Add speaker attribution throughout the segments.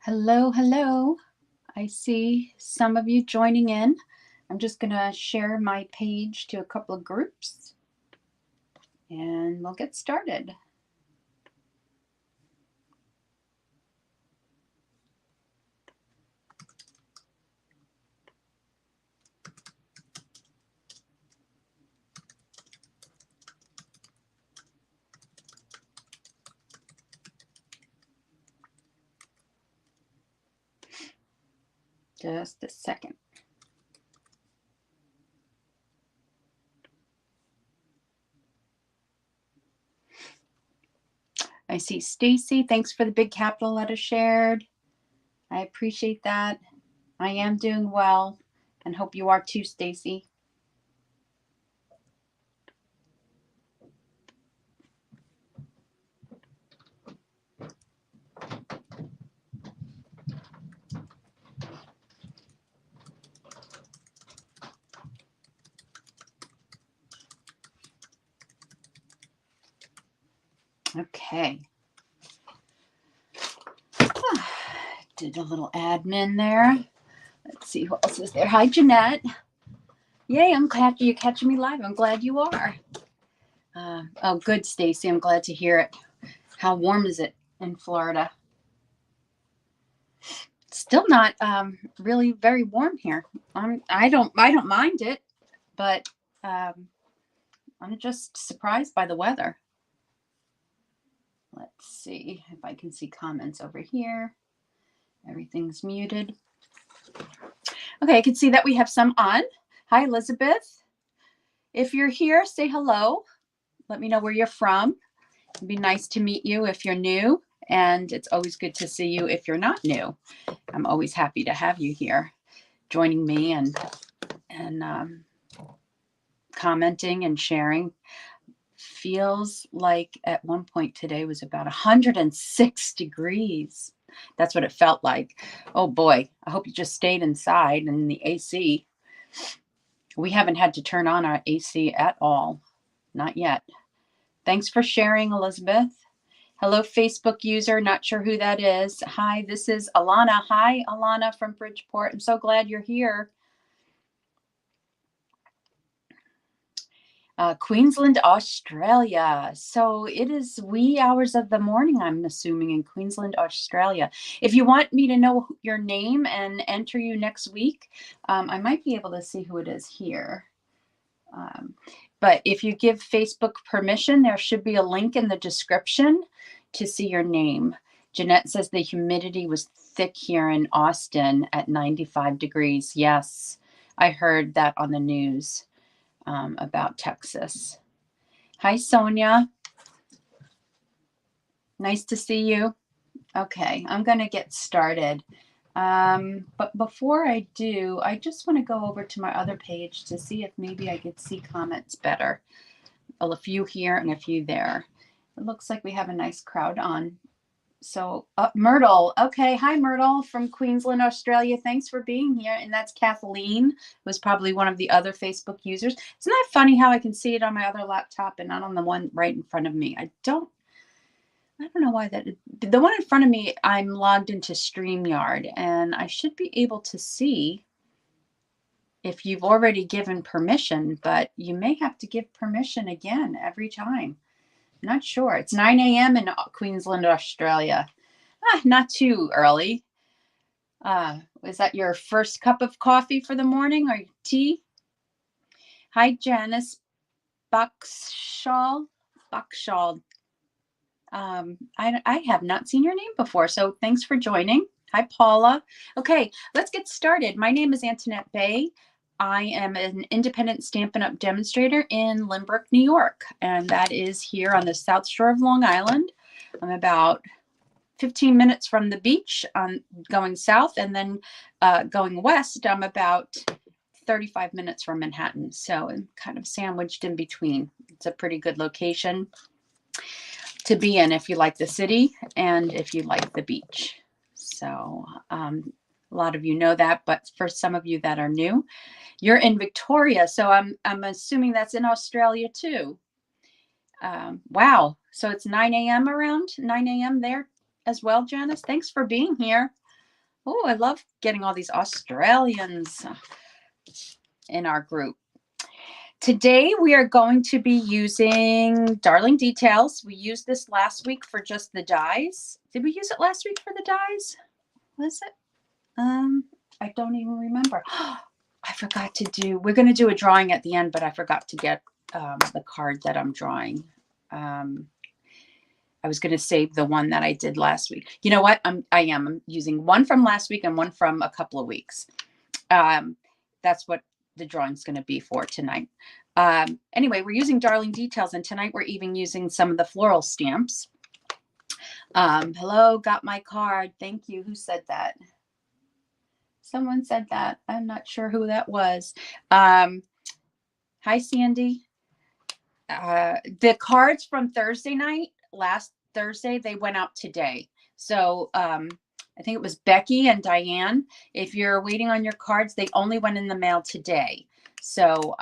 Speaker 1: Hello, hello. I see some of you joining in. I'm just going to share my page to a couple of groups and we'll get started. Just a second. I see Stacy. Thanks for the big capital letter shared. I appreciate that. I am doing well and hope you are too, Stacy. Okay. Did a little admin there. Let's see who else is there. Hi, Jeanette. Yay, I'm glad you're catching me live. I'm glad you are. Oh, good, Stacy. I'm glad to hear it. How warm is it in Florida? Still not really very warm here. I don't mind it, but I'm just surprised by the weather. Let's see if I can see comments over here. Everything's muted. Okay, I can see that we have some on. Hi, Elizabeth. If you're here, say hello. Let me know where you're from. It'd be nice to meet you if you're new, and it's always good to see you if you're not new. I'm always happy to have you here joining me and commenting and sharing. Feels like at one point today was about 106 degrees. That's what it felt like. Oh boy, I hope you just stayed inside in the AC. We haven't had to turn on our AC at all. Not yet. Thanks for sharing, Elizabeth. Hello, Facebook user. Not sure who that is. Hi, this is Alana. Hi, Alana from Bridgeport. I'm so glad you're here. Queensland, Australia. So it is wee hours of the morning, I'm assuming, in Queensland, Australia. If you want me to know your name and enter you next week, I might be able to see who it is here. But if you give Facebook permission, there should be a link in the description to see your name. Jeanette says the humidity was thick here in Austin at 95 degrees. Yes, I heard that on the news about Texas. Hi, Sonia. Nice to see you. Okay, I'm going to get started. But before I do, I just want to go over to my other page to see if maybe I could see comments better. A few here and a few there. It looks like we have a nice crowd on. So Myrtle. Okay. Hi, Myrtle from Queensland, Australia. Thanks for being here. And that's Kathleen, who's probably one of the other Facebook users. Isn't that funny how I can see it on my other laptop and not on the one right in front of me? I don't know why that. The one in front of me, I'm logged into StreamYard, and I should be able to see if you've already given permission, but you may have to give permission again every time. I'm not sure. It's 9 a.m. in Queensland, Australia. Not too early. Is that your first cup of coffee for the morning or tea? Hi, Janice Buckshall. I have not seen your name before, so thanks for joining. Hi, Paula. Okay, let's get started. My name is Antoinette Bay. I am an independent Stampin' Up! Demonstrator in Lynbrook, New York, and that is here on the South Shore of Long Island. I'm about 15 minutes from the beach going south, and then going west, I'm about 35 minutes from Manhattan, so I'm kind of sandwiched in between. It's a pretty good location to be in if you like the city and if you like the beach. So a lot of you know that, but for some of you that are new, you're in Victoria, so I'm assuming that's in Australia too. Wow, so it's 9 a.m. around 9 a.m. there as well, Janice. Thanks for being here. Oh, I love getting all these Australians in our group. Today we are going to be using Darling Details. We used this last week for just the dies. Did we use it last week for the dies? Was it? I don't even remember. I forgot to do, we're going to do a drawing at the end, but I forgot to get the card that I'm drawing. I was going to save the one that I did last week. You know what? I'm using one from last week and one from a couple of weeks. That's what the drawing's going to be for tonight. Anyway, we're using Darling Details, and tonight we're even using some of the floral stamps. Hello, got my card. Thank you. Who said that? Someone said that. I'm not sure who that was. Hi, Sandy. The cards from Thursday night, last Thursday, they went out today. So I think it was Becky and Diane. If you're waiting on your cards, they only went in the mail today. So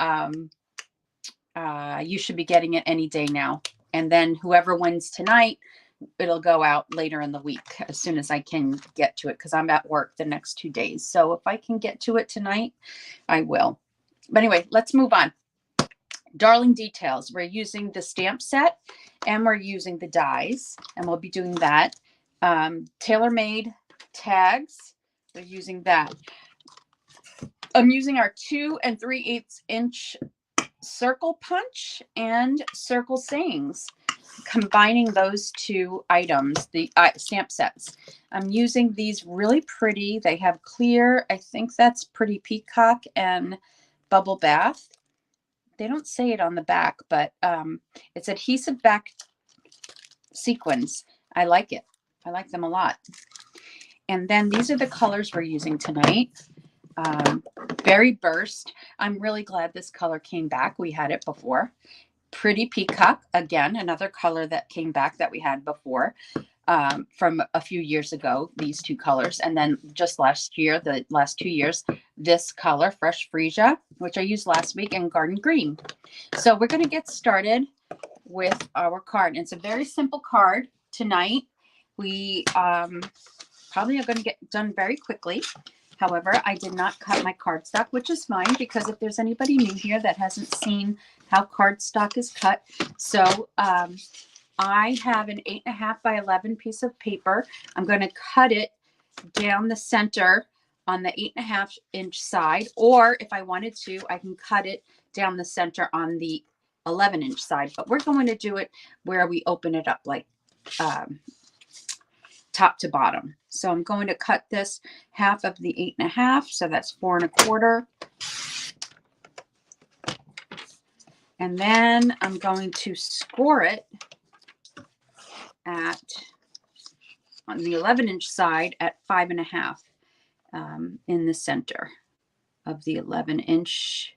Speaker 1: you should be getting it any day now. And then whoever wins tonight, it'll go out later in the week as soon as I can get to it, because I'm at work the next 2 days. So if I can get to it tonight, I will. But anyway, let's move on. Darling Details. We're using the stamp set and we're using the dies, and we'll be doing that. Tailor-made tags. We're using that. I'm using our 2 3/8 inch circle punch and circle sayings, combining those two items, the stamp sets. I'm using these really pretty. They have clear, I think that's Pretty Peacock and Bubble Bath. They don't say it on the back, but it's adhesive back sequins. I like it. I like them a lot. And then these are the colors we're using tonight. Berry Burst. I'm really glad this color came back. We had it before. Pretty Peacock, again, another color that came back that we had before from a few years ago, these two colors. And then just last year, the last 2 years, this color, Fresh Freesia, which I used last week, and Garden Green. So we're going to get started with our card. It's a very simple card tonight. We probably are going to get done very quickly. However, I did not cut my cardstock, which is fine, because if there's anybody new here that hasn't seen how cardstock is cut. So I have an 8.5 by 11 piece of paper. I'm going to cut it down the center on the 8.5 inch side, or if I wanted to, I can cut it down the center on the 11 inch side, but we're going to do it where we open it up like top to bottom. So I'm going to cut this half of the 8.5, so that's 4 1/4. And then I'm going to score it on the 11 inch side at 5.5 in the center of the 11 inch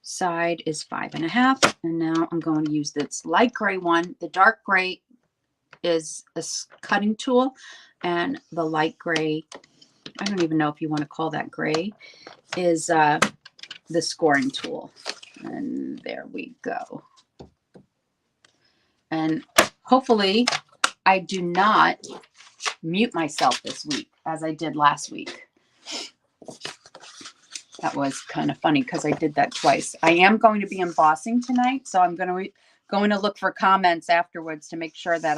Speaker 1: side is 5.5. And now I'm going to use this light gray one. The dark gray is a cutting tool, and the light gray, I don't even know if you want to call that gray, is the scoring tool. And there we go. And hopefully I do not mute myself this week as I did last week. That was kind of funny because I did that twice. I am going to be embossing tonight, so I'm going to look for comments afterwards to make sure that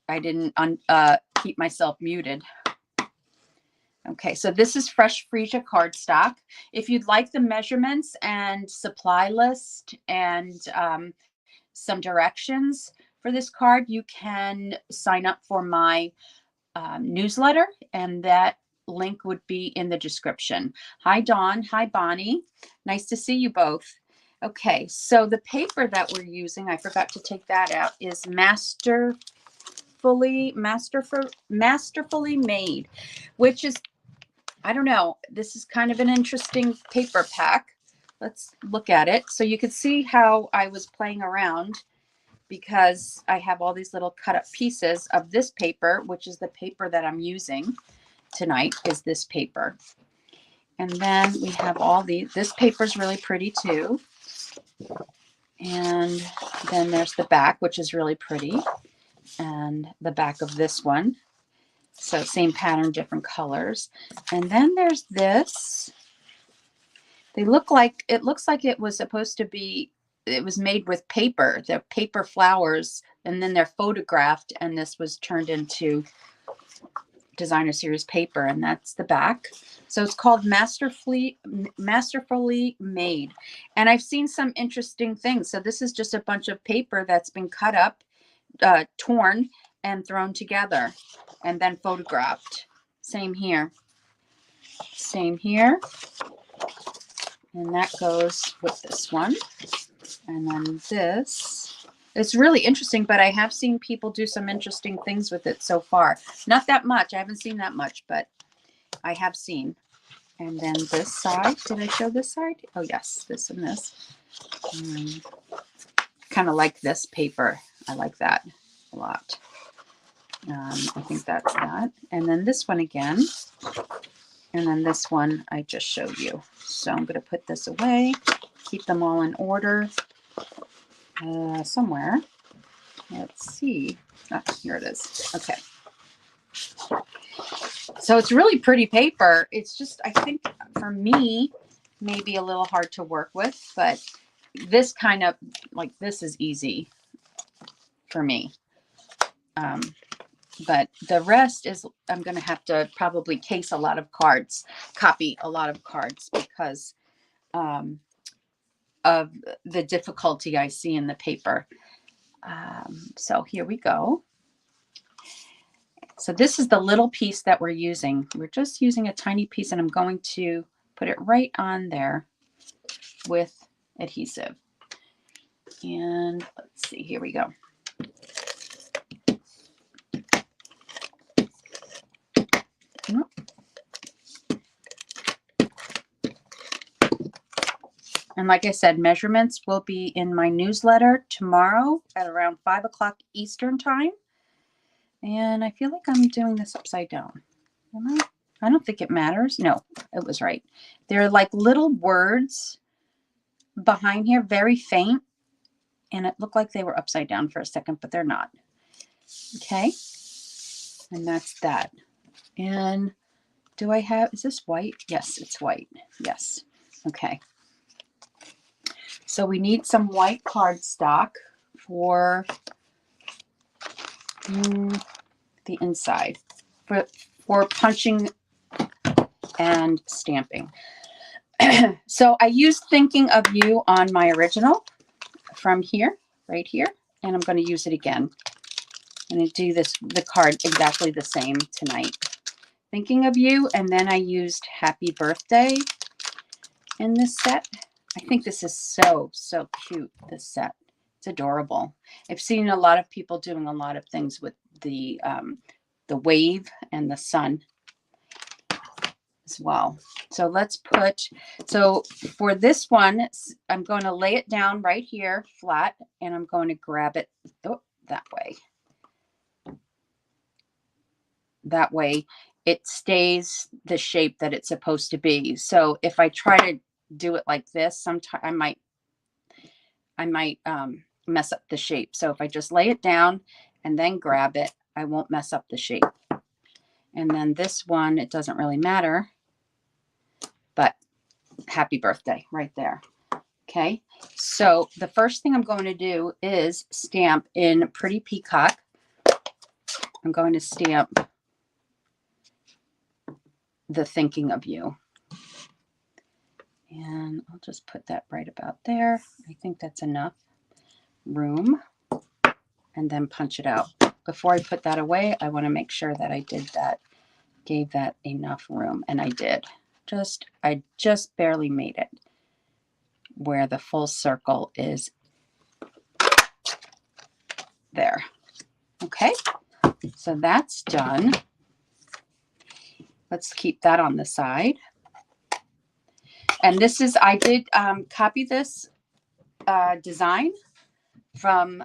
Speaker 1: I didn't keep myself muted. Okay, so this is Fresh Freesia cardstock. If you'd like the measurements and supply list and some directions for this card, you can sign up for my newsletter, and that link would be in the description. Hi, Dawn. Hi, Bonnie. Nice to see you both. Okay, so the paper that we're using, I forgot to take that out, is masterfully made, which is, I don't know, this is kind of an interesting paper pack. Let's look at it. So you can see how I was playing around, because I have all these little cut up pieces of this paper, which is the paper that I'm using tonight, is this paper. And then we have all these. This paper is really pretty too. And then there's the back, which is really pretty. And the back of this one. So same pattern, different colors. And then there's this. They look like, it looks like it was supposed to be, it was made with paper. They're paper flowers, and then they're photographed, and this was turned into designer series paper, and that's the back. So it's called Masterfully Made. And I've seen some interesting things. So this is just a bunch of paper that's been cut up, torn, and thrown together, and then photographed. Same here. Same here. And that goes with this one. And then this. It's really interesting, but I have seen people do some interesting things with it so far. Not that much. I haven't seen that much, but I have seen. And then this side. Did I show this side? Oh, yes. This and this. Kind of like this paper. I like that a lot. I think that's that. And then this one again. And then this one I just showed you. So I'm going to put this away, keep them all in order somewhere. Let's see. Oh, here it is. Okay. So it's really pretty paper. It's just, I think for me, maybe a little hard to work with, but this kind of, like, this is easy for me. But the rest is, I'm going to have to probably case a lot of cards, copy a lot of cards, because of the difficulty I see in the paper. So here we go. So this is the little piece that we're using. We're just using a tiny piece, and I'm going to put it right on there with adhesive. And let's see, here we go. And like I said, measurements will be in my newsletter tomorrow at around 5 o'clock Eastern time. And I feel like I'm doing this upside down. Am I? I don't think it matters. No, it was right. They're like little words behind here, very faint. And it looked like they were upside down for a second, but they're not. Okay. And that's that. And do I have, is this white? Yes, it's white. Yes. Okay. So we need some white cardstock for the inside, for punching and stamping. So I used Thinking of You on my original from here, right here, and I'm going to use it again. I'm going to do the card exactly the same tonight. Thinking of You, and then I used Happy Birthday in this set. I think this is so cute, this set. It's adorable. I've seen a lot of people doing a lot of things with the wave and the sun as well. So let's put, so for this one, I'm going to lay it down right here flat, and I'm going to grab it that way. That way it stays the shape that it's supposed to be. So if I try to do it like this, sometimes I might mess up the shape. So if I just lay it down and then grab it, I won't mess up the shape. And then this one, it doesn't really matter, but Happy Birthday right there. Okay. So the first thing I'm going to do is stamp in Pretty Peacock. I'm going to stamp the Thinking of You. And I'll just put that right about there. I think that's enough room. And then punch it out. Before I put that away, I want to make sure that I did that, gave that enough room. And I did. I just barely made it where the full circle is there. Okay, so that's done. Let's keep that on the side. And this is, I did copy this design from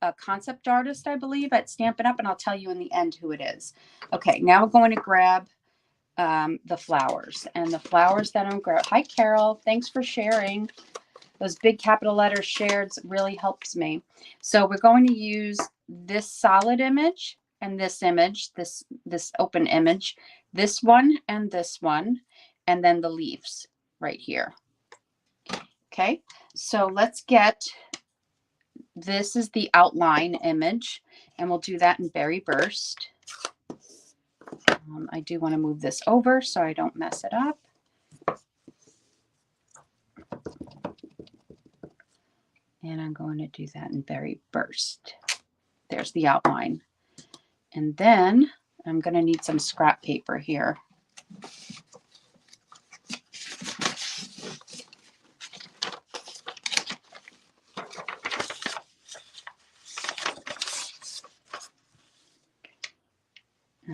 Speaker 1: a concept artist, I believe, at Stampin' Up, and I'll tell you in the end who it is. Okay, now we're going to grab the flowers. And the flowers that I'm grabbing. Hi, Carol. Thanks for sharing. Those big capital letters shared really helps me. So we're going to use this solid image and this image, this open image, this one, and then the leaves right here. Okay, so let's get, this is the outline image, and we'll do that in Berry Burst. I do want to move this over so I don't mess it up. And I'm going to do that in Berry Burst. There's the outline. And then I'm going to need some scrap paper here.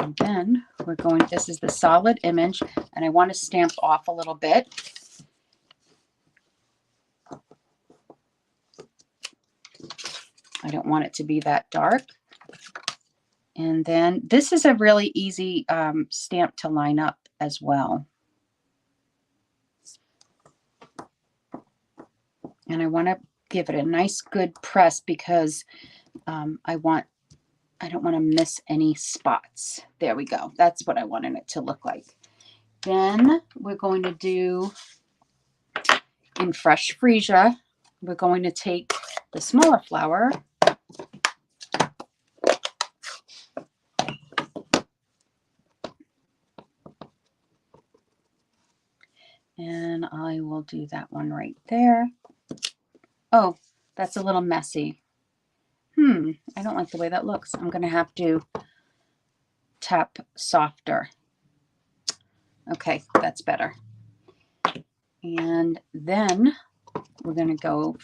Speaker 1: And then we're going, this is the solid image, and I want to stamp off a little bit. I don't want it to be that dark. And then this is a really easy stamp to line up as well. And I want to give it a nice good press because I don't want to miss any spots. There we go. That's what I wanted it to look like. Then we're going to do, in Fresh Freesia, we're going to take the smaller flower and I will do that one right there. Oh, that's a little messy. I don't like the way that looks. I'm going to have to tap softer. Okay, that's better. And then we're going to go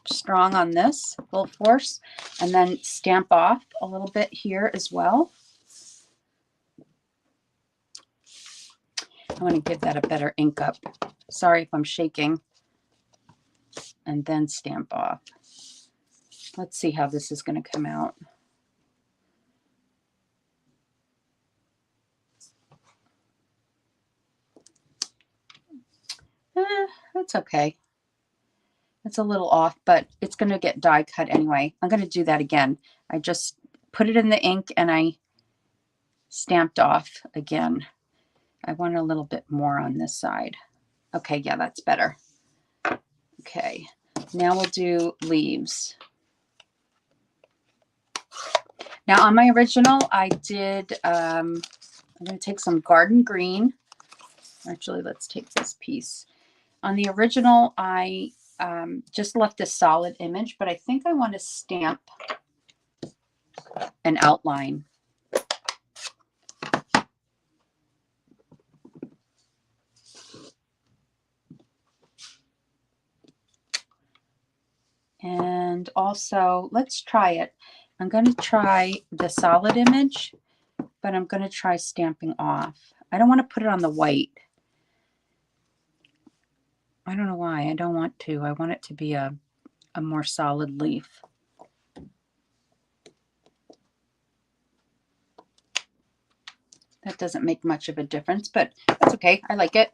Speaker 1: strong on this, full force, and then stamp off a little bit here as well. I want to give that a better ink up. Sorry if I'm shaking. And then stamp off. Let's see how this is going to come out. That's okay. It's a little off, but it's going to get die cut anyway. I'm going to do that again. I just put it in the ink and I stamped off again. I want a little bit more on this side. Okay, yeah, that's better. Okay, now we'll do leaves. Now on my original, I did, I'm going to take some garden green. Actually, let's take this piece. On the original, I just left a solid image, but I think I want to stamp an outline. And also, let's try it. I'm going to try the solid image, but I'm going to try stamping off. I don't want to put it on the white. I don't know why. I don't want to. I want it to be a more solid leaf. That doesn't make much of a difference, but that's okay. I like it.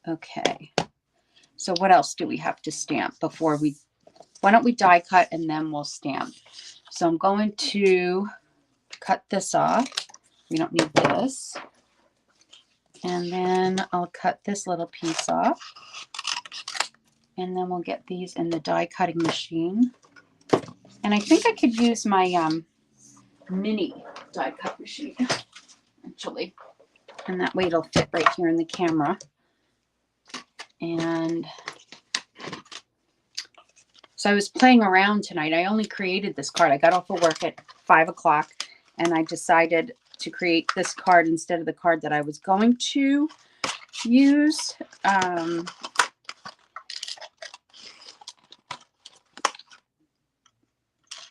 Speaker 1: Okay. So what else do we have to stamp before we, why don't we die cut and then we'll stamp. So I'm going to cut this off. We don't need this. And then I'll cut this little piece off. And then we'll get these in the die cutting machine. And I think I could use my mini die cut machine, actually. And that way it'll fit right here in the camera. And so I was playing around tonight. I only created this card. I got off of work at 5 o'clock and I decided to create this card instead of the card that I was going to use.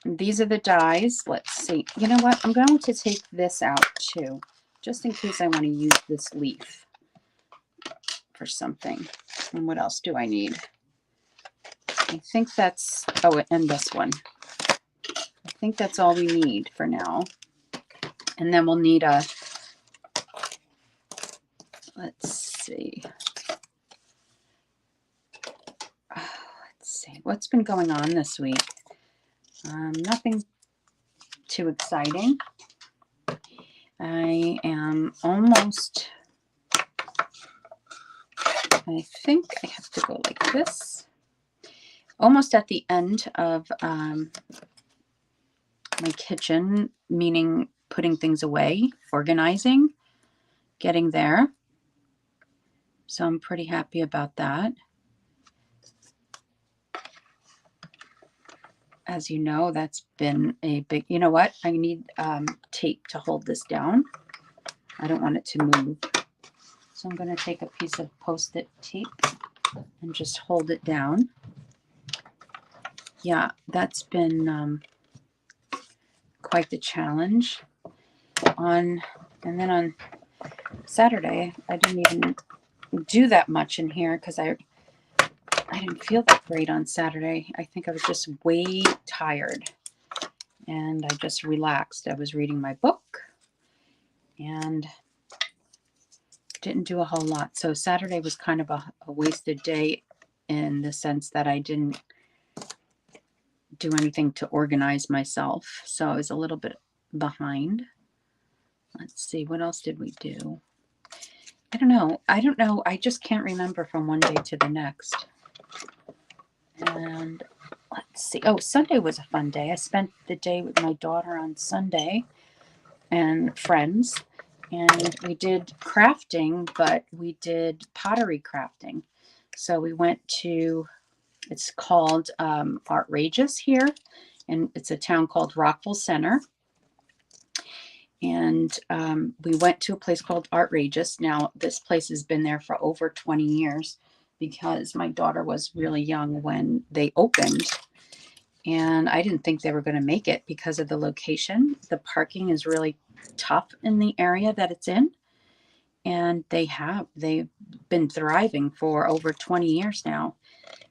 Speaker 1: These are the dies. Let's see. You know what? I'm going to take this out too, just in case I want to use this leaf for something. And what else do I need? I think that's, oh, and this one. I think that's all we need for now. And then we'll need a, let's see. Let's see. What's been going on this week? Nothing too exciting. I am almost, I think I have to go like this. Almost at the end of my kitchen, meaning putting things away, organizing, getting there. So I'm pretty happy about that. As you know, that's been a big, you know what? I need tape to hold this down. I don't want it to move. So I'm going to take a piece of Post-it tape and just hold it down. Yeah, that's been quite the challenge. And then on Saturday, I didn't even do that much in here because I didn't feel that great on Saturday. I think I was just way tired and I just relaxed. I was reading my book and didn't do a whole lot. So Saturday was kind of a wasted day in the sense that I didn't do anything to organize myself. So I was a little bit behind. Let's see, what else did we do? I don't know. I just can't remember from one day to the next. And let's see. Oh, Sunday was a fun day. I spent the day with my daughter on Sunday and friends. And we did crafting, but we did pottery crafting. So we went to, it's called Outrageous here. And it's a town called Rockville Center. And we went to a place called Outrageous. Now, this place has been there for over 20 years because my daughter was really young when they opened. And I didn't think they were going to make it because of the location. The parking is really tough in the area that it's in. And they've been thriving for over 20 years now.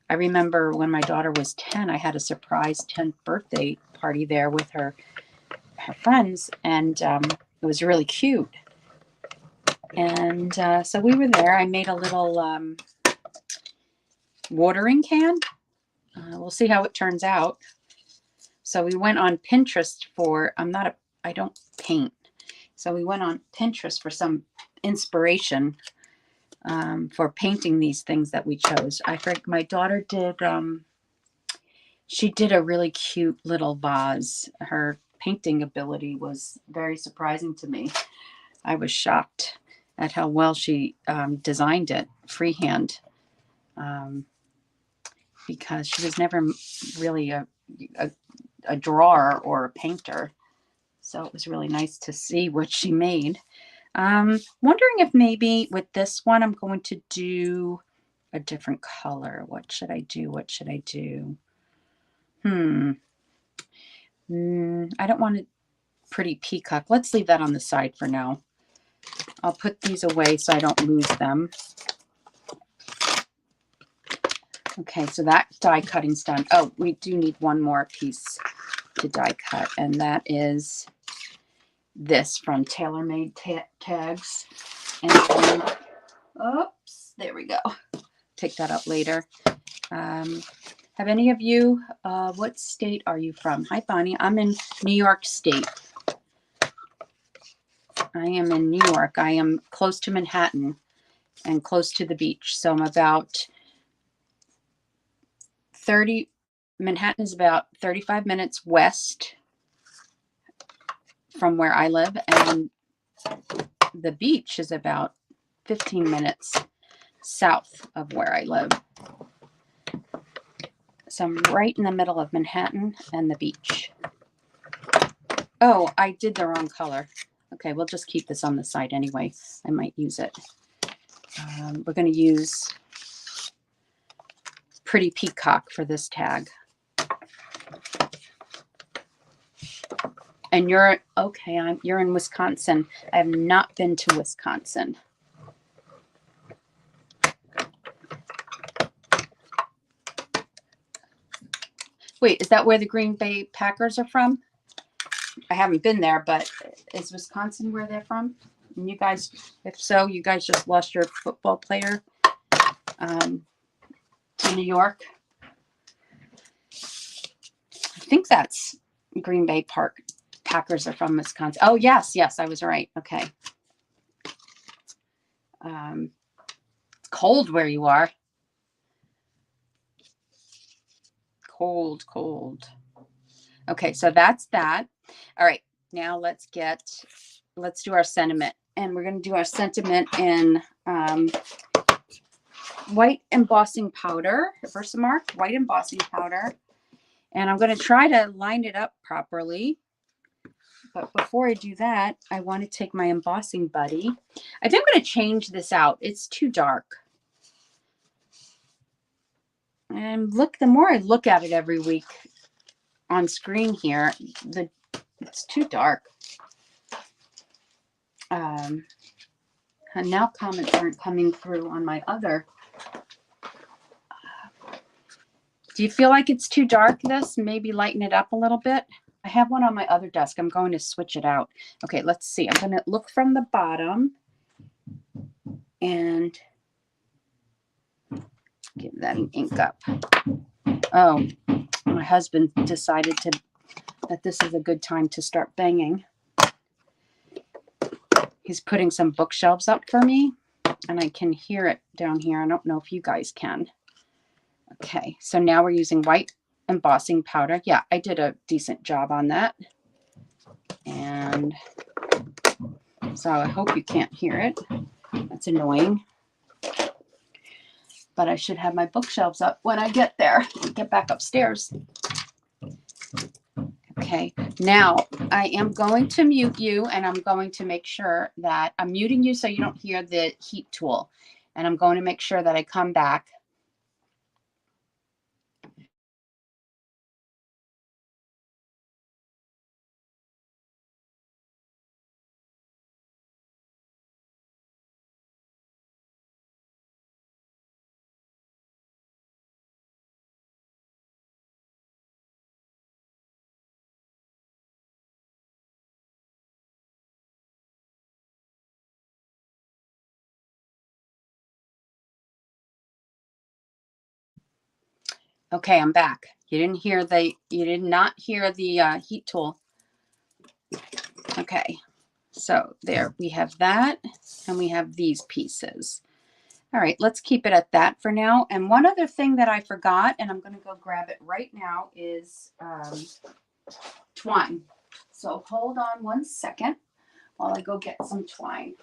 Speaker 1: I remember when my daughter was 10, I had a surprise 10th birthday party there with her friends, and it was really cute. And so we were there. I made a little watering can. We'll see how it turns out. So we went on Pinterest for, I don't paint. So we went on Pinterest for some inspiration for painting these things that we chose. I think my daughter did, she did a really cute little vase. Her painting ability was very surprising to me. I was shocked at how well she designed it freehand because she was never really a drawer or a painter. So it was really nice to see what she made. Wondering if maybe with this one I'm going to do a different color. What should I do? What should I do? I don't want a pretty peacock. Let's leave that on the side for now. I'll put these away so I don't lose them. Okay, so that die cutting's done. Oh, we do need one more piece to die cut, and that is this from TaylorMade Tags. And then, oops, there we go. Take that up later. Have any of you, what state are you from? Hi, Bonnie. I'm in New York State. I am in New York. I am close to Manhattan and close to the beach. So I'm about 30, Manhattan is about 35 minutes west from where I live. And the beach is about 15 minutes south of where I live. So I'm right in the middle of Manhattan and the beach. Oh, I did the wrong color. Okay, we'll just keep this on the side anyway. I might use it. We're going to use Pretty Peacock for this tag. And you're, okay, you're in Wisconsin. I have not been to Wisconsin. Wait, is that where the Green Bay Packers are from? I haven't been there, but is Wisconsin where they're from? And you guys, if so, you guys just lost your football player to New York. I think that's Green Bay Packers are from Wisconsin. Oh, yes, I was right. Okay. It's cold where you are. Cold. Okay, so that's that. All right, now let's do our sentiment. And we're going to do our sentiment in white embossing powder, Versamark white embossing powder. And I'm going to try to line it up properly. But before I do that, I want to take my embossing buddy. I think I'm going to change this out. It's too dark. And look, the more I look at it every week on screen here, it's too dark. And now comments aren't coming through on my other. Do you feel like it's too dark, this? Maybe lighten it up a little bit. I have one on my other desk. I'm going to switch it out. Okay, let's see. I'm going to look from the bottom and give that an ink up. Oh, my husband decided that this is a good time to start banging. He's putting some bookshelves up for me, and I can hear it down here. I don't know if you guys can. Okay, so now we're using white embossing powder. Yeah, I did a decent job on that. And so I hope you can't hear it. That's annoying. But I should have my bookshelves up when I get there. Get back upstairs. Okay, now I am going to mute you, and I'm going to make sure that I'm muting you so you don't hear the heat tool. And I'm going to make sure that I come back. Okay, I'm back. You did not hear the heat tool. Okay, so there we have that, and we have these pieces. All right, let's keep it at that for now. And one other thing that I forgot, and I'm going to go grab it right now, is twine. So hold on one second while I go get some twine.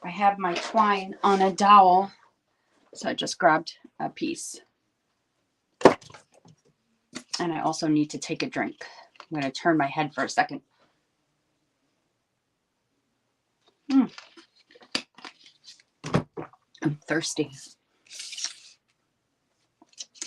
Speaker 1: I have my twine on a dowel, so I just grabbed a piece. And I also need to take a drink. I'm going to turn my head for a second. I'm thirsty.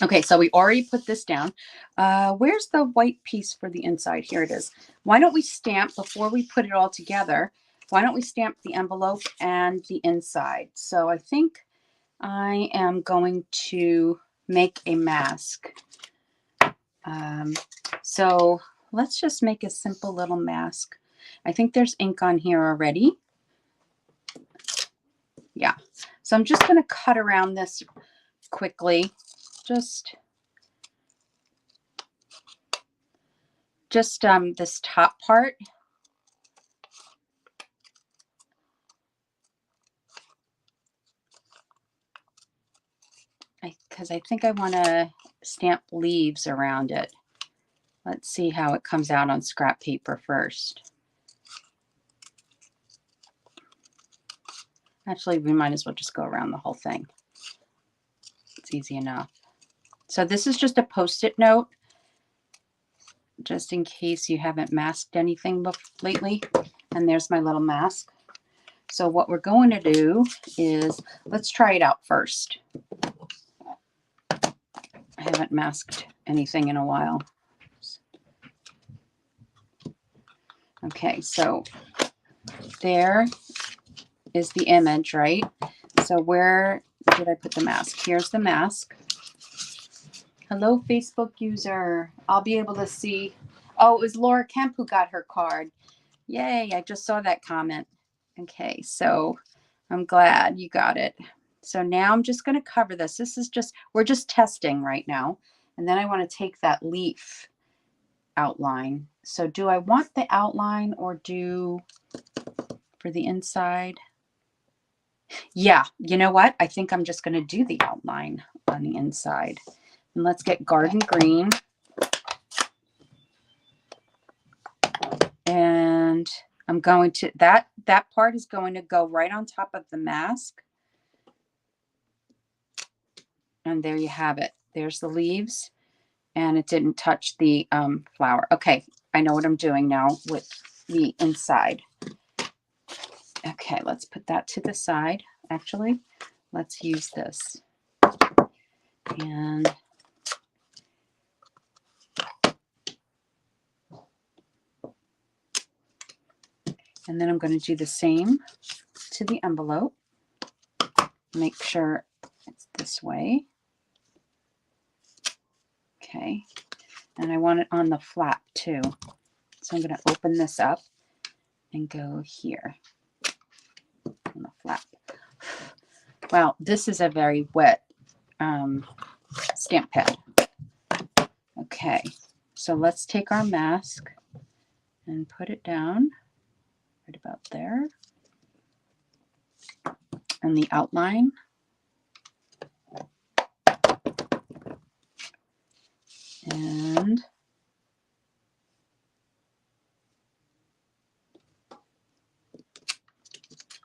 Speaker 1: Okay, so we already put this down. Where's the white piece for the inside? Here it is. Why don't we stamp, before we put it all together, why don't we stamp the envelope and the inside? So I think I am going to make a mask. So let's just make a simple little mask. I think there's ink on here already. Yeah, so I'm just going to cut around this quickly. Just this top part. Because I think I want to stamp leaves around it. Let's see how it comes out on scrap paper first. Actually, we might as well just go around the whole thing. It's easy enough. So this is just a Post-it note, just in case you haven't masked anything lately. And there's my little mask. So what we're going to do is, let's try it out first. I haven't masked anything in a while. Okay, so there is the image, right? So where did I put the mask? Here's the mask. Hello, Facebook user. I'll be able to see. Oh, it was Laura Kemp who got her card. Yay, I just saw that comment. Okay, so I'm glad you got it. So now I'm just going to cover this. This is just, we're just testing right now. And then I want to take that leaf outline. So do I want the outline or do for the inside? Yeah, you know what? I think I'm just going to do the outline on the inside. And let's get garden green. And I'm going to, that part is going to go right on top of the mask. And there you have it. There's the leaves. And it didn't touch the flower. Okay, I know what I'm doing now with the inside. Okay, let's put that to the side. Actually, let's use this. And then I'm going to do the same to the envelope. Make sure it's this way. Okay, and I want it on the flap too. So I'm going to open this up and go here on the flap. Wow, this is a very wet stamp pad. Okay, so let's take our mask and put it down right about there. And the outline. And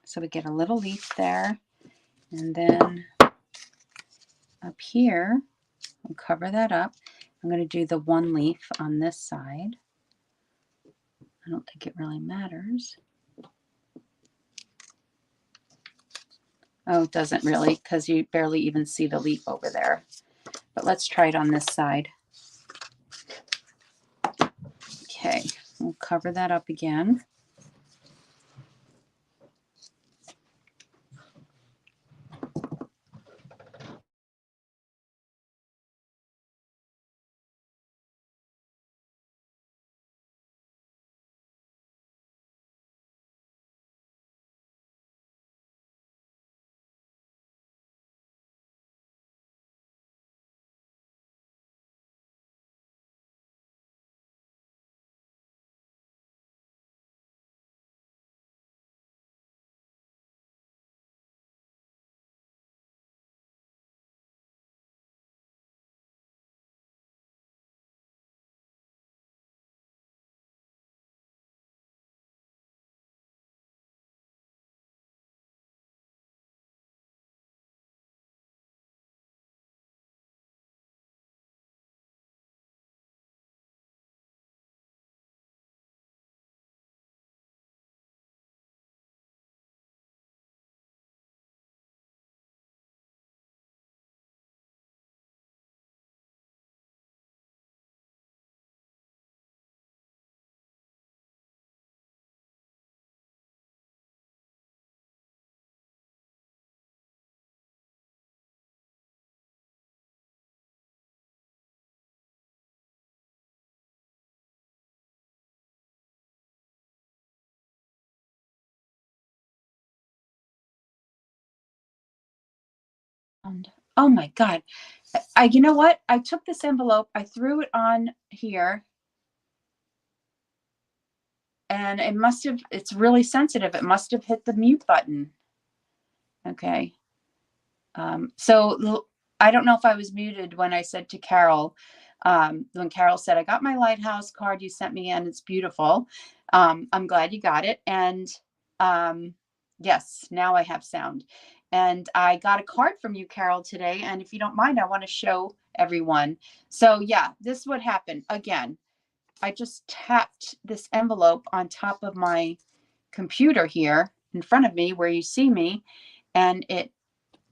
Speaker 1: so we get a little leaf there. And then up here, I'll cover that up. I'm going to do the one leaf on this side. I don't think it really matters. Oh, it doesn't really, because you barely even see the leaf over there. But let's try it on this side. Okay, we'll cover that up again. And oh my God. You know what? I took this envelope, I threw it on here, and it must have, it's really sensitive. It must have hit the mute button. Okay. So I don't know if I was muted when I said to Carol, when Carol said, I got my lighthouse card you sent me and it's beautiful. I'm glad you got it. And yes, now I have sound. And I got a card from you, Carol, today. And if you don't mind, I want to show everyone. So yeah, this is what happened. Again, I just tapped this envelope on top of my computer here in front of me where you see me, and it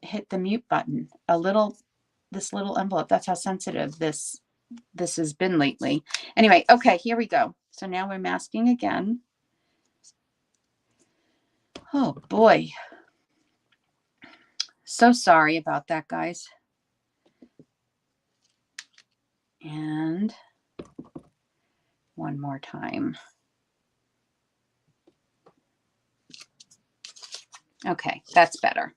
Speaker 1: hit the mute button. This little envelope. That's how sensitive this has been lately. Anyway, okay, here we go. So now we're masking again. Oh boy. So sorry about that, guys. And one more time. Okay, that's better.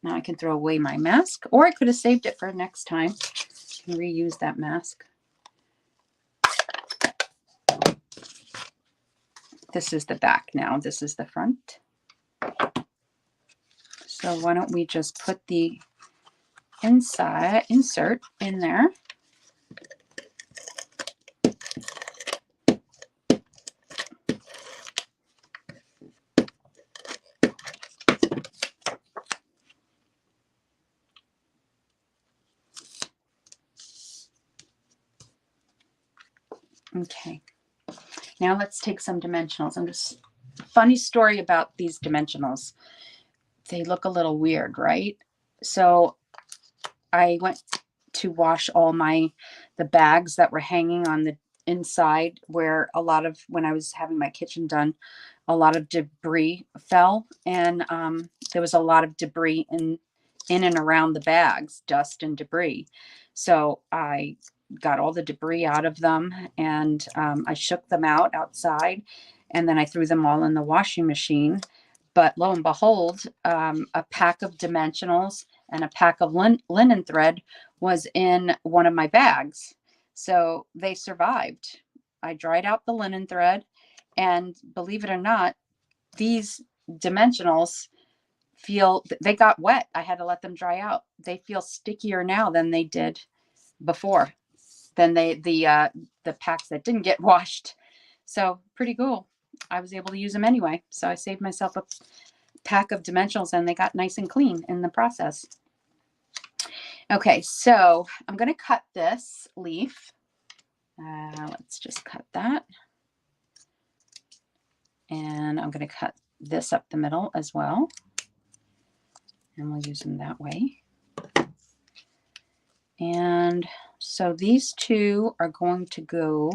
Speaker 1: Now I can throw away my mask, or I could have saved it for next time and reuse that mask. This is the back now. This is the front. So why don't we just put the insert in there. Okay, now let's take some dimensionals. Funny story about these dimensionals. They look a little weird, right? So I went to wash all the bags that were hanging on the inside where when I was having my kitchen done, a lot of debris fell, and there was a lot of debris in and around the bags, dust and debris. So I got all the debris out of them, and I shook them out outside, and then I threw them all in the washing machine. But lo and behold, a pack of dimensionals and a pack of linen thread was in one of my bags. So they survived. I dried out the linen thread, and believe it or not, these dimensionals they got wet. I had to let them dry out. They feel stickier now than they did before, than the packs that didn't get washed. So pretty cool. I was able to use them anyway. So I saved myself a pack of dimensionals, and they got nice and clean in the process. Okay, so I'm going to cut this leaf. Let's just cut that. And I'm going to cut this up the middle as well. And we'll use them that way. And so these two are going to go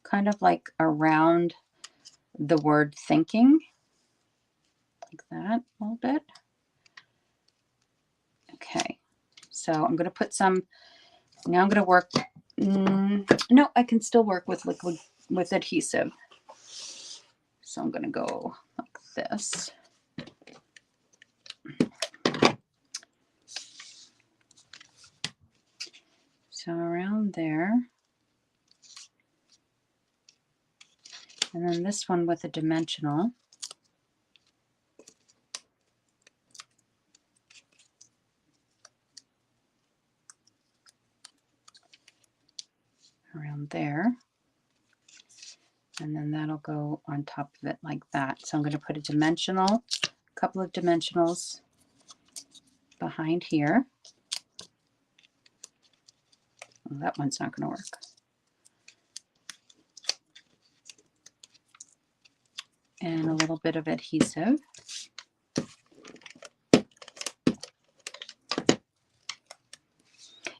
Speaker 1: kind of like around the word thinking, like that a little bit. Okay, so I'm going to put some, now I'm going to work, no, I can still work with adhesive. So I'm going to go like this. So around there. And then this one with a dimensional. Around there. And then that'll go on top of it like that. So I'm going to put a couple of dimensionals behind here. Well, that one's not going to work. And a little bit of adhesive.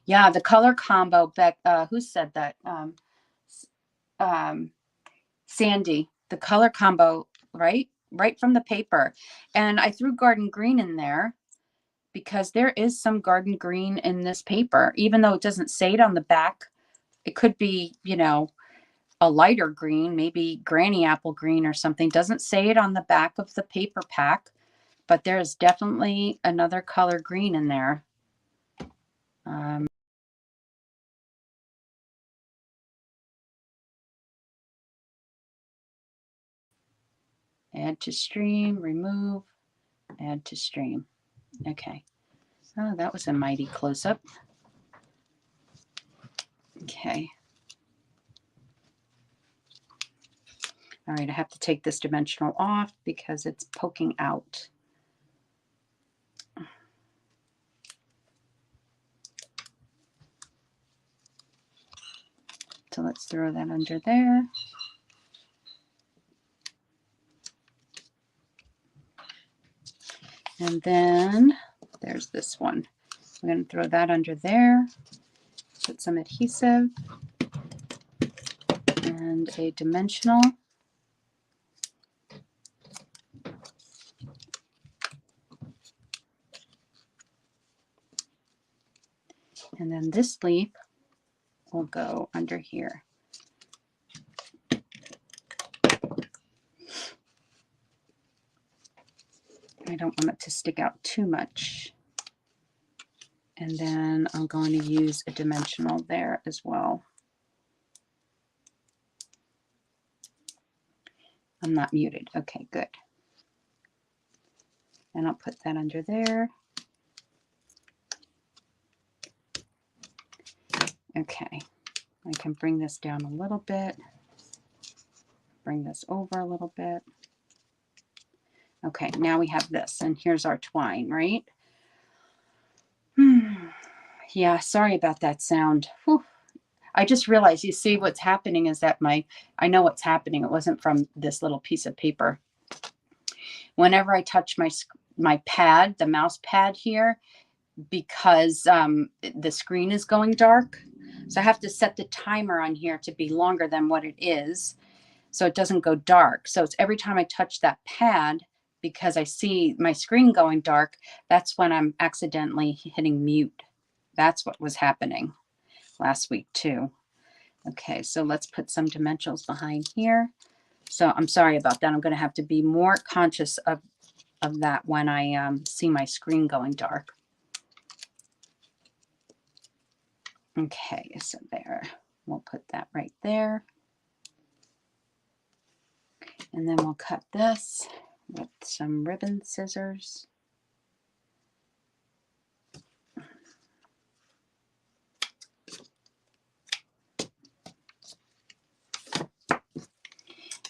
Speaker 1: Yeah, the color combo, Beck, who said that? Sandy, the color combo, right from the paper. And I threw garden green in there because there is some garden green in this paper, even though it doesn't say it on the back. It could be, a lighter green, maybe granny apple green or something. Doesn't say it on the back of the paper pack, but there is definitely another color green in there. Add to stream, remove, add to stream. Okay. Oh, that was a mighty close-up. Okay. All right, I have to take this dimensional off because it's poking out. So let's throw that under there. And then there's this one. I'm going to throw that under there, put some adhesive and a dimensional. And then this leaf will go under here. I don't want it to stick out too much. And then I'm going to use a dimensional there as well. I'm not muted. Okay, good. And I'll put that under there. Okay, I can bring this down a little bit. Bring this over a little bit. Okay, now we have this, and here's our twine, right? Yeah, sorry about that sound. Whew. I just realized, you see what's happening is that I know what's happening. It wasn't from this little piece of paper. Whenever I touch my pad, the mouse pad here, because the screen is going dark, so I have to set the timer on here to be longer than what it is, so it doesn't go dark. So it's every time I touch that pad, because I see my screen going dark, that's when I'm accidentally hitting mute. That's what was happening last week too. Okay, so let's put some dimensionals behind here. So I'm sorry about that. I'm going to have to be more conscious of that when I see my screen going dark. Okay, so there. We'll put that right there. And then we'll cut this with some ribbon scissors.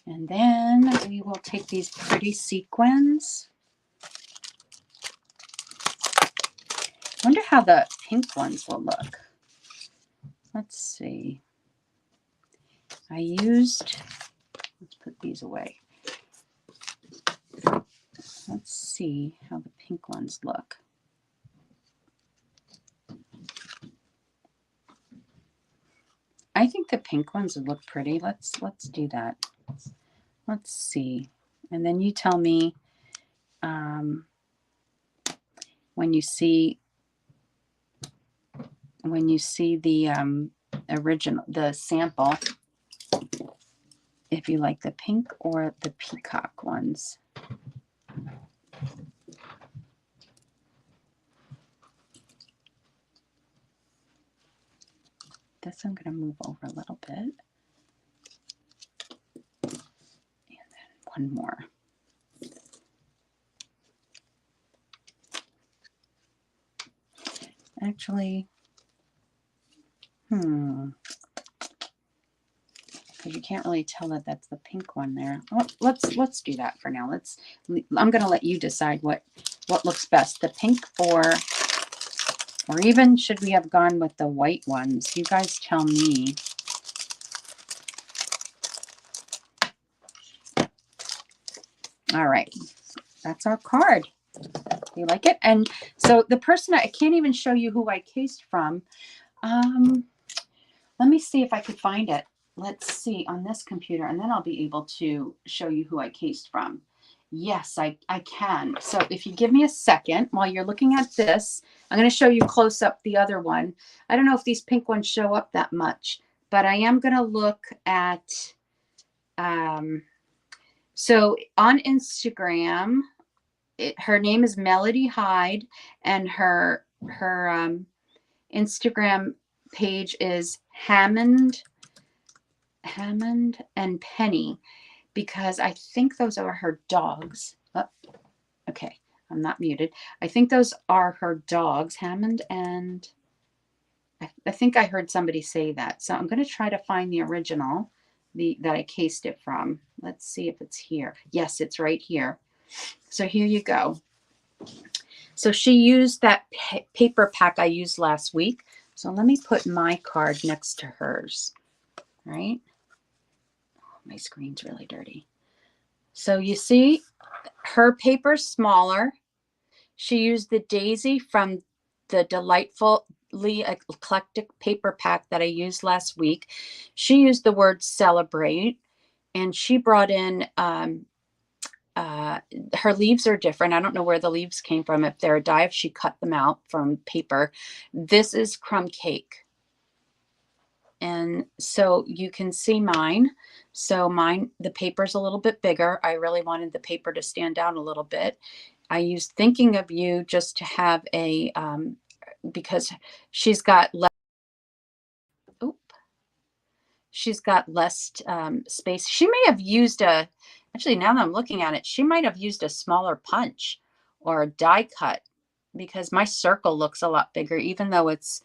Speaker 1: And then we will take these pretty sequins. I wonder how the pink ones will look. Let's see. Let's put these away. Let's see how the pink ones look. I think the pink ones would look pretty. Let's do that. Let's see. And then you tell me when you see the original, the sample, if you like the pink or the peacock ones. This I'm going to move over a little bit. And then one more. Actually, because you can't really tell that that's the pink one there. Well, let's do that for now. I'm going to let you decide what looks best, the pink or even should we have gone with the white ones? You guys tell me. All right, that's our card. You like it? And so the person, I can't even show you who I cased from. Let me see if I could find it. Let's see on this computer, and then I'll be able to show you who I cased from. Yes, I can. So if you give me a second while you're looking at this, I'm going to show you close up the other one. I don't know if these pink ones show up that much, but I am going to look at, so on Instagram, her name is Melody Hyde, and her Instagram page is Hammond and Penny, because I think those are her dogs. Oh, okay, I'm not muted. I think those are her dogs, Hammond, and I think I heard somebody say that. So I'm going to try to find the original that I cased it from. Let's see if it's here. Yes, it's right here. So here you go. So she used that paper pack I used last week. So let me put my card next to hers, right? Oh, my screen's really dirty. So you see her paper's smaller. She used the daisy from the Delightfully Eclectic paper pack that I used last week. She used the word celebrate, and she brought in her leaves are different. I don't know where the leaves came from. If they're a die, if she cut them out from paper. This is crumb cake. And so you can see mine. So mine, the paper's a little bit bigger. I really wanted the paper to stand out a little bit. I used Thinking of You just to have a because she's got less, she's got less space. She may have used actually now that I'm looking at it, she might have used a smaller punch or a die cut, because my circle looks a lot bigger, even though it's,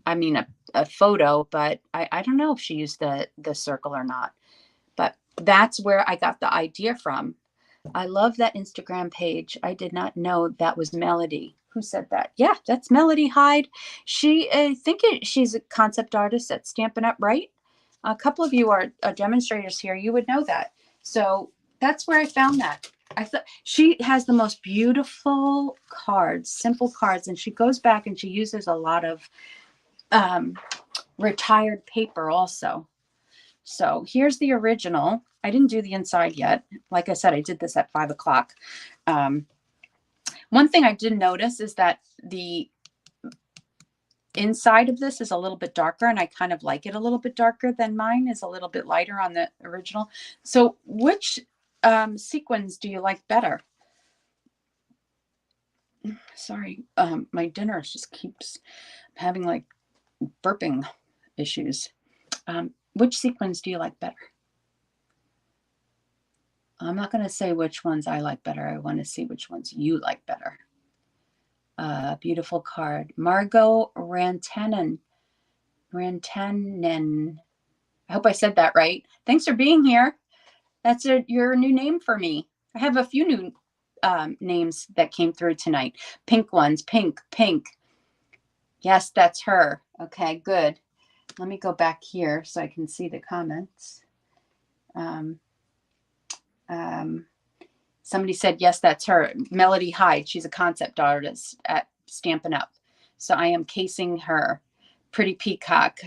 Speaker 1: I mean, a photo, but I don't know if she used the circle or not. But that's where I got the idea from. I love that Instagram page. I did not know that was Melody. Who said that? Yeah, that's Melody Hyde. I think she's a concept artist at Stampin' Up, right? A couple of you are demonstrators here. You would know that. So that's where I found that. I thought she has the most beautiful cards, simple cards, and she goes back and she uses a lot of retired paper also. So here's the original. I didn't do the inside yet. Like I said, I did this at 5 o'clock. One thing I did notice is that the inside of this is a little bit darker, and I kind of like it a little bit darker than mine is a little bit lighter on the original. So which sequins do you like better? Sorry, my dinner just keeps having like burping issues. Which sequins do you like better? I'm not going to say which ones I like better. I want to see which ones you like better. Beautiful card. Margot Rantanen. I hope I said that right. Thanks for being here. That's your new name for me. I have a few new names that came through tonight. Pink ones. Pink. Yes, that's her. Okay, good. Let me go back here so I can see the comments. Somebody said, yes, that's her. Melody Hyde. She's a concept artist at Stampin' Up. So I am casing her. Pretty Peacock.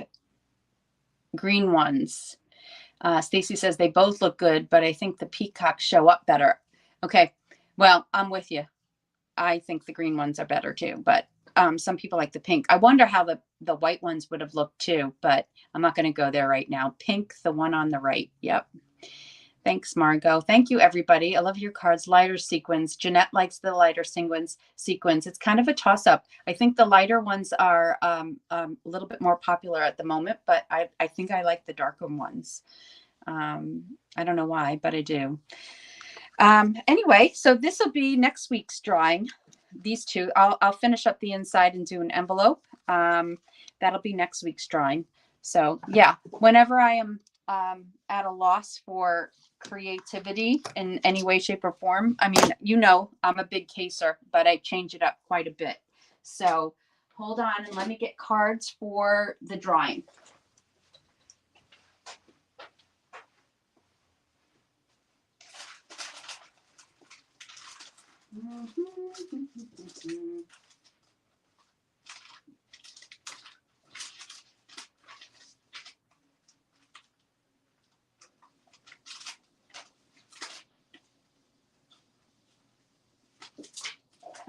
Speaker 1: Green ones. Stacy says they both look good, but I think the peacocks show up better. Okay. Well, I'm with you. I think the green ones are better too, but some people like the pink. I wonder how the white ones would have looked too, but I'm not going to go there right now. Pink, the one on the right. Yep. Thanks, Margot. Thank you, everybody. I love your cards. Lighter sequins. Jeanette likes the lighter sequins. It's kind of a toss-up. I think the lighter ones are a little bit more popular at the moment, but I think I like the darker ones. I don't know why, but I do. Anyway, so this will be next week's drawing. These two, I'll finish up the inside and do an envelope. That'll be next week's drawing. So yeah, whenever I am at a loss for creativity in any way, shape, or form, I mean, you know, I'm a big caser, but I change it up quite a bit. So hold on and let me get cards for the drawing.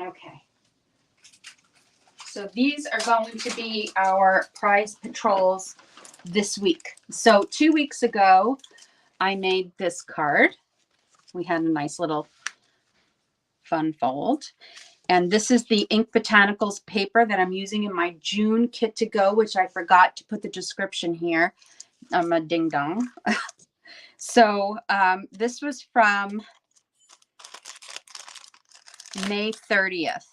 Speaker 1: Okay. So these are going to be our prize patrols this week. So 2 weeks ago, I made this card. We had a nice little fun fold. And this is the Ink Botanicals paper that I'm using in my June kit to go, which I forgot to put the description here. I'm a ding dong. So this was from May 30th.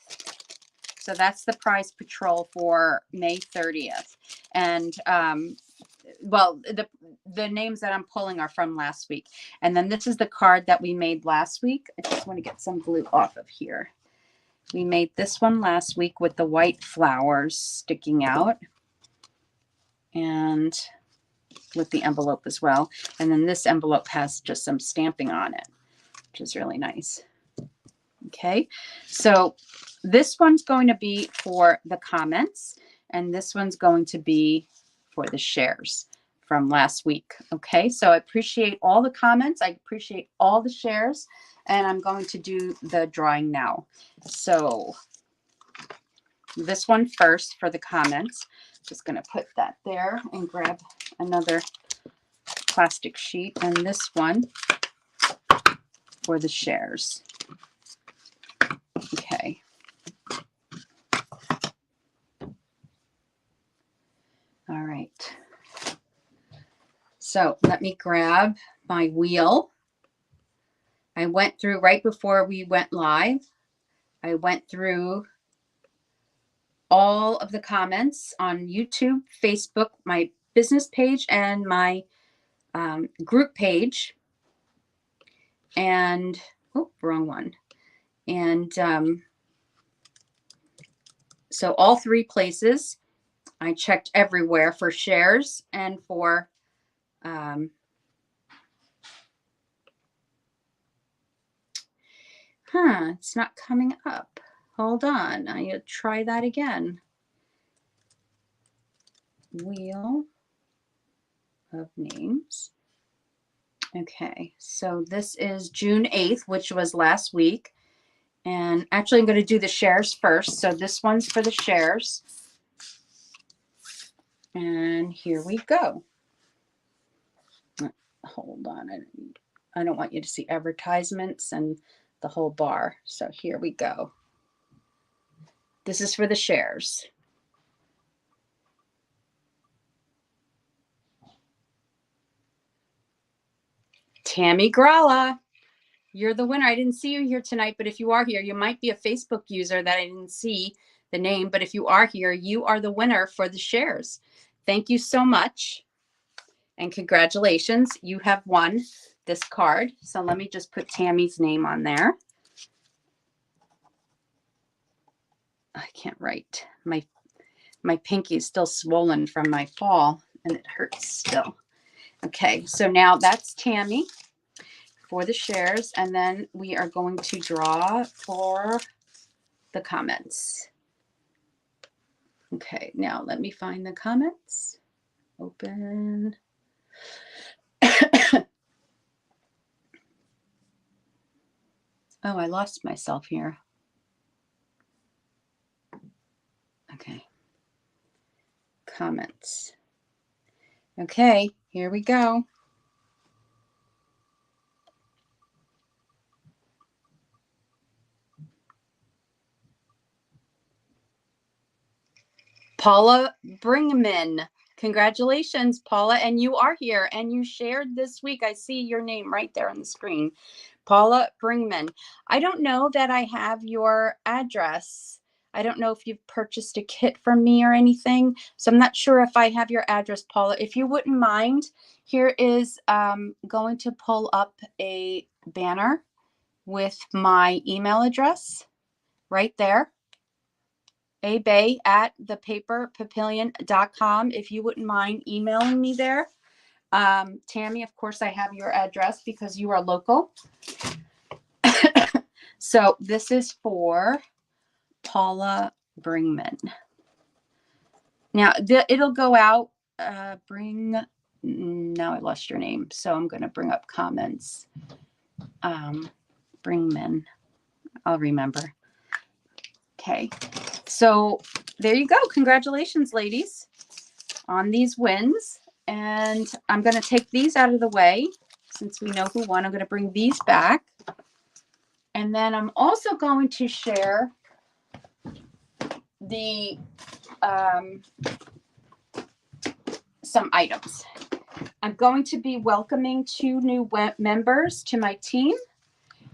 Speaker 1: So that's the prize patrol for May 30th. And well, the names that I'm pulling are from last week. And then this is the card that we made last week. I just want to get some glue off of here. We made this one last week with the white flowers sticking out. And with the envelope as well. And then this envelope has just some stamping on it, which is really nice. Okay, so this one's going to be for the comments, and this one's going to be for the shares from last week. Okay, so I appreciate all the comments. I appreciate all the shares, and I'm going to do the drawing now. So this one first for the comments. Just going to put that there and grab another plastic sheet, and this one for the shares. Okay. So let me grab my wheel. I went through right before we went live. I went through all of the comments on YouTube, Facebook, my business page, and my group page. And, oh, wrong one. And so all three places, I checked everywhere for shares and for it's not coming up. Hold on. I gotta try that again. Wheel of names. Okay, so this is June 8th, which was last week. And actually, I'm going to do the shares first. So this one's for the shares. And here we go. Hold on. I don't want you to see advertisements and the whole bar. So here we go. This is for the shares. Tammy Gralla, you're the winner. I didn't see you here tonight, but if you are here, you might be a Facebook user that I didn't see the name, but if you are here, you are the winner for the shares. Thank you so much. And congratulations, you have won this card. So let me just put Tammy's name on there. I can't write. My pinky is still swollen from my fall and it hurts still. Okay, so now that's Tammy for the shares. And then we are going to draw for the comments. Okay, now let me find the comments. Open. Oh, I lost myself here. Okay. Comments. Okay, here we go. Paula Bringman. Congratulations, Paula. And you are here and you shared this week. I see your name right there on the screen. Paula Bringman. I don't know that I have your address. I don't know if you've purchased a kit from me or anything. So I'm not sure if I have your address, Paula. If you wouldn't mind, here is going to pull up a banner with my email address right there. abay@thepaperpavilion.com. If you wouldn't mind emailing me there. Tammy, of course, I have your address because you are local. So this is for Paula Bringman. Now, it'll go out. No, I lost your name. So I'm going to bring up comments. Bringman. I'll remember. Okay. So there you go. Congratulations, ladies, on these wins. And I'm going to take these out of the way since we know who won. I'm going to bring these back. And then I'm also going to share the some items. I'm going to be welcoming 2 new members to my team.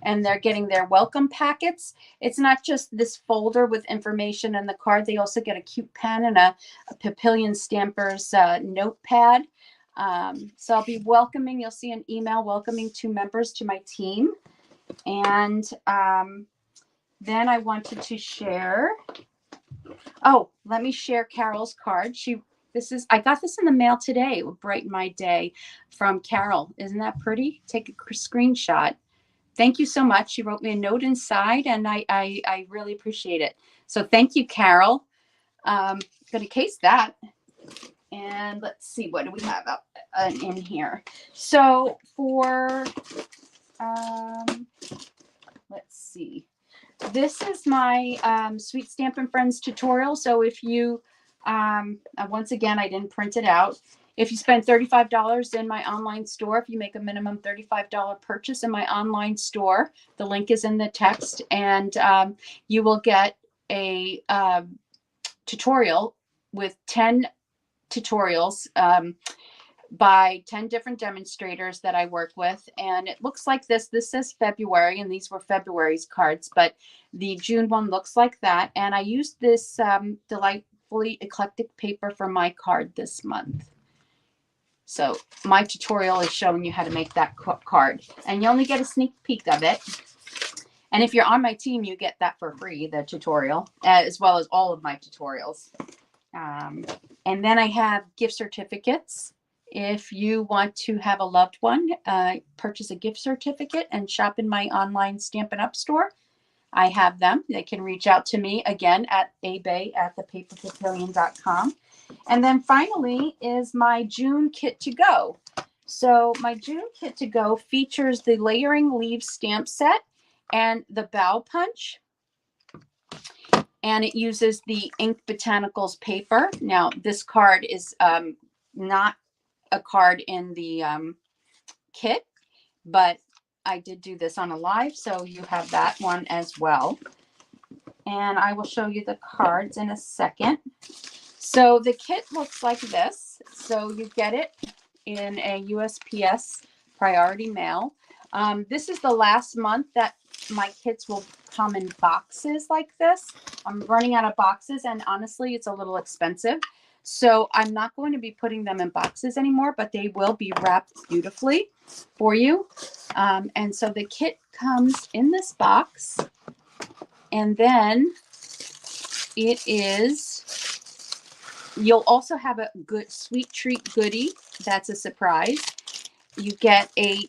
Speaker 1: And they're getting their welcome packets. It's not just this folder with information and the card. They also get a cute pen and a Papillion Stampers notepad. So I'll be welcoming, you'll see an email welcoming 2 members to my team. And then I wanted to share, let me share Carol's card. I got this in the mail today. It would brighten my day from Carol. Isn't that pretty? Take a screenshot. Thank you so much. She wrote me a note inside, and I really appreciate it. So thank you, Carol. I'm going to case that. And let's see, what do we have up in here? So for, let's see. This is my Sweet Stampin Friends tutorial. So if you, once again, I didn't print it out. If you spend $35 in my online store, if you make a minimum $35 purchase in my online store, the link is in the text, and you will get a tutorial with 10 tutorials by 10 different demonstrators that I work with. And it looks like this. This says February, and these were February's cards, but the June one looks like that. And I used this delightfully eclectic paper for my card this month. So my tutorial is showing you how to make that card, and you only get a sneak peek of it. And if you're on my team, you get that for free, the tutorial, as well as all of my tutorials. And then I have gift certificates. If you want to have a loved one, purchase a gift certificate and shop in my online Stampin' Up! Store. I have them. They can reach out to me again at abay@thepaperpavilion.com. And then finally is my June kit to go. So my June kit to go features the layering leaves stamp set and the bow punch. And it uses the Ink Botanicals paper. Now this card is not a card in the kit, but I did do this on a live, so you have that one as well. And I will show you the cards in a second. So the kit looks like this. So you get it in a USPS priority mail. This is the last month that my kits will come in boxes like this. I'm running out of boxes, and honestly, it's a little expensive. So I'm not going to be putting them in boxes anymore, but they will be wrapped beautifully for you. And so the kit comes in this box, and then it is, you'll also have a good sweet treat goodie. That's a surprise. You get a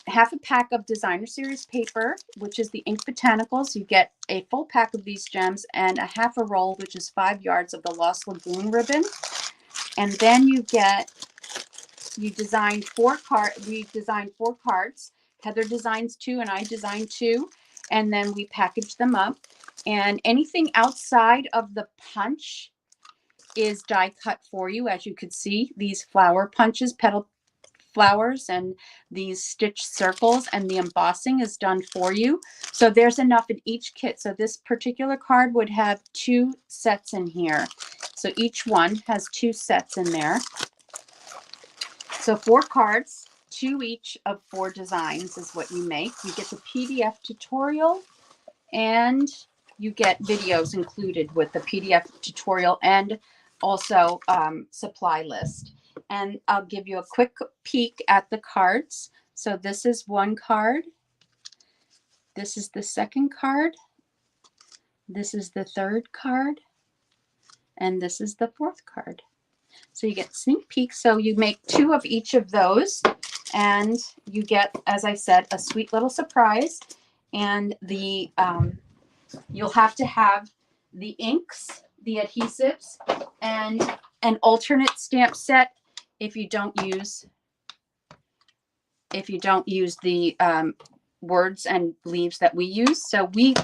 Speaker 1: half a pack of designer series paper, which is the Ink Botanicals. You get a full pack of these gems and a half a roll, which is 5 yards of the Lost Lagoon ribbon. And then you design 4 cards. We designed 4 cards. Heather designs 2 and I designed 2. And then we package them up. And anything outside of the punch is die cut for you. As you could see, these flower punches, petal flowers, and these stitched circles, and the embossing is done for you. So there's enough in each kit. So this particular card would have 2 sets in here. So each one has 2 sets in there. So 4 cards, 2 each of 4 designs is what you make. You get the PDF tutorial, and you get videos included with the PDF tutorial, and also supply list. And I'll give you a quick peek at the cards. So this is one card. This is the second card. This is the third card. And this is the 4th card. So you get sneak peek. So you make 2 of each of those, and you get, as I said, a sweet little surprise. And the you'll have to have the inks, the adhesives, and an alternate stamp set if you don't use the words and leaves that we use. So we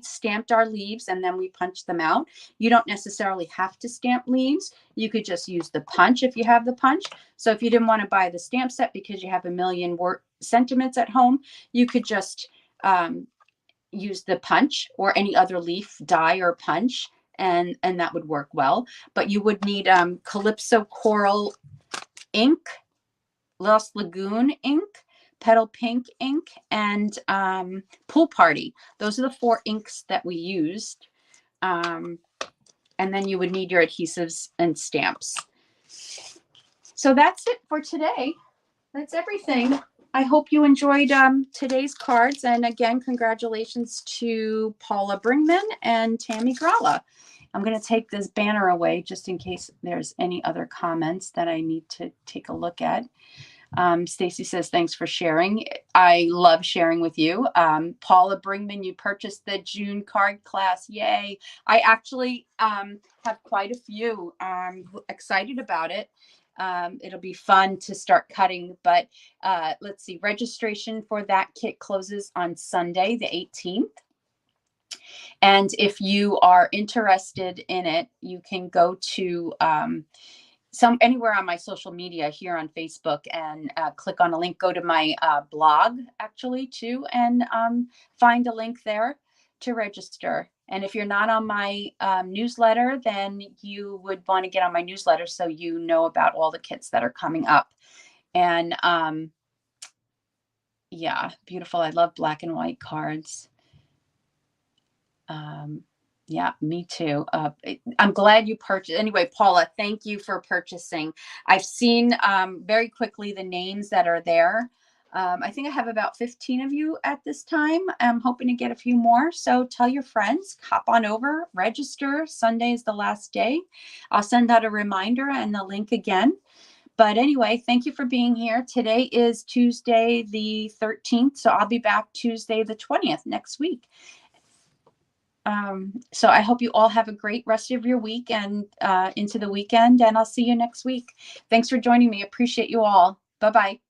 Speaker 1: stamped our leaves and then we punched them out. You don't necessarily have to stamp leaves. You could just use the punch if you have the punch. So if you didn't want to buy the stamp set because you have a million sentiments at home, you could just use the punch or any other leaf die or punch, and that would work well. But you would need Calypso Coral ink, Lost Lagoon ink, Petal Pink ink, and Pool Party. Those are the 4 inks that we used. And then you would need your adhesives and stamps. So that's it for today. That's everything. I hope you enjoyed today's cards. And again, congratulations to Paula Bringman and Tammy Gralla. I'm going to take this banner away just in case there's any other comments that I need to take a look at. Stacy says, thanks for sharing. I love sharing with you. Paula Bringman, you purchased the June card class. Yay. I actually have quite a few. I'm excited about it. It'll be fun to start cutting, but let's see, registration for that kit closes on Sunday, the 18th. And if you are interested in it, you can go to anywhere on my social media here on Facebook and click on a link, go to my blog actually too, and find a link there to register. And if you're not on my newsletter, then you would want to get on my newsletter so you know about all the kits that are coming up. And yeah, beautiful. I love black and white cards. Yeah, me too. I'm glad you purchased. Anyway, Paula, thank you for purchasing. I've seen very quickly the names that are there. I think I have about 15 of you at this time. I'm hoping to get a few more. So tell your friends, hop on over, register. Sunday is the last day. I'll send out a reminder and the link again. But anyway, thank you for being here. Today is Tuesday the 13th. So I'll be back Tuesday the 20th next week. So I hope you all have a great rest of your week and into the weekend, and I'll see you next week. Thanks for joining me. Appreciate you all. Bye-bye.